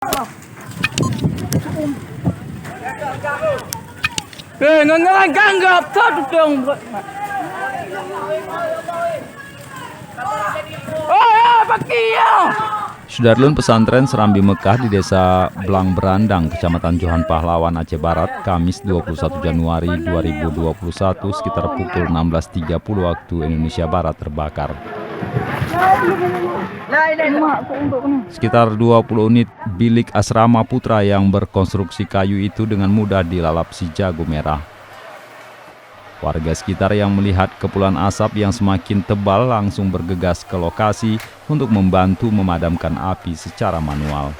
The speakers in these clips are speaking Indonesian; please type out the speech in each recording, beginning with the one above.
Nggak ganggap satu dong. Oh, pakai. Sudarlun pesantren Serambi Mekah di Desa Blang Berandang, Kecamatan Johan Pahlawan, Aceh Barat, Kamis 21 Januari 2021 sekitar pukul 16.30 waktu Indonesia Barat terbakar. Sekitar 20 unit bilik asrama putra yang berkonstruksi kayu itu dengan mudah dilalap si jago merah. Warga sekitar yang melihat kepulan asap yang semakin tebal langsung bergegas ke lokasi untuk membantu memadamkan api secara manual.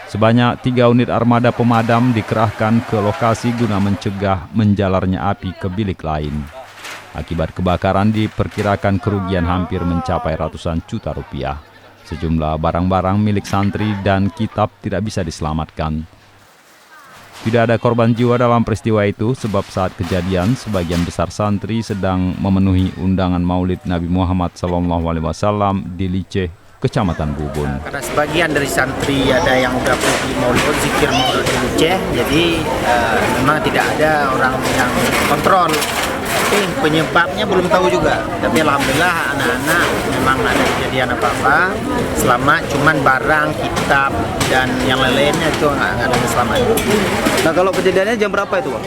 Sebanyak 3 unit armada pemadam dikerahkan ke lokasi guna mencegah menjalarnya api ke bilik lain. Akibat kebakaran diperkirakan kerugian hampir mencapai ratusan juta rupiah. Sejumlah barang-barang milik santri dan kitab tidak bisa diselamatkan. Tidak ada korban jiwa dalam peristiwa itu sebab saat kejadian sebagian besar santri sedang memenuhi undangan Maulid Nabi Muhammad SAW di Liceh, Kecamatan Bubun. Karena sebagian dari santri ada yang udah pergi Maulid zikir Maulid di Liceh, jadi memang tidak ada orang yang kontrol. Tapi penyebabnya belum tahu juga. Tapi alhamdulillah anak-anak memang ada kejadian apa-apa selamat, cuman barang, kitab dan yang lain-lainnya itu nggak ada yang selamat. Nah, kalau kejadiannya jam berapa itu, Pak?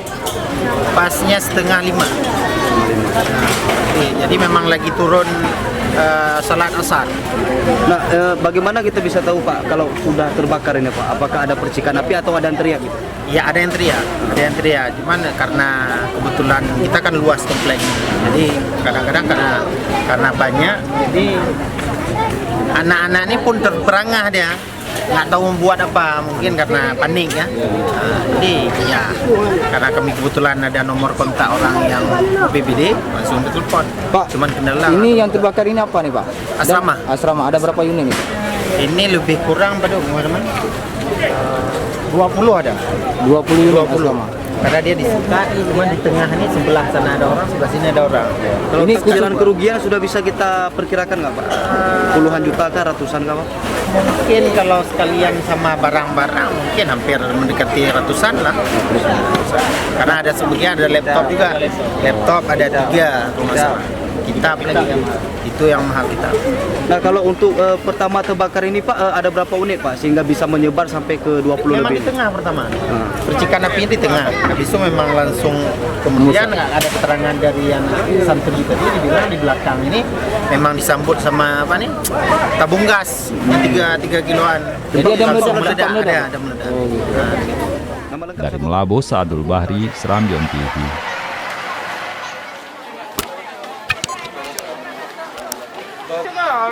Pasnya 4:30. Nah, jadi memang lagi turun salat asar. Nah, bagaimana kita bisa tahu, Pak, kalau sudah terbakar ini, Pak? Apakah ada percikan api atau ada yang teriak gitu? Ya ada yang teriak. Cuman karena kebetulan kita kan luas kompleks, jadi kadang-kadang karena banyak, jadi anak-anak ini pun terperangah dia, nggak tahu membuat apa, mungkin karena panik ya. Jadi ya karena kami kebetulan ada nomor kontak orang yang BPD, langsung ditelepon. Pak, cuman kendala. Ini yang terbakar ini apa nih, Pak? Asrama. Asrama. Ada berapa unit nih? Ini lebih kurang pada teman-teman 20 ada. 20 unit asrama. Karena dia disita, cuma di tengah ini sebelah sana ada orang, sebelah sini ada orang. Kalau ini kisaran kerugian sudah bisa kita perkirakan nggak, Pak? Puluhan juta kah, ratusan kah, Pak? Mungkin kalau sekalian sama barang-barang mungkin hampir mendekati ratusan lah. Karena ada sebagian ada laptop juga. Laptop ada 3 masalah. Kitab lagi itu yang mahal kita. Nah, kalau untuk pertama terbakar ini, Pak, ada berapa unit, Pak, sehingga bisa menyebar sampai ke 20 memang lebih? di tengah pertama. Percikan apinya di tengah. Habis itu memang langsung kemudian ada keterangan dari yang santri tadi dibilang di belakang ini memang disambut sama apa nih? Tabung gas 3 kiloan. Jadi ada meledak? Ada meledak. Oh, gitu. Dari Melabo, Saadul Bahri, Serambion TV. Nah,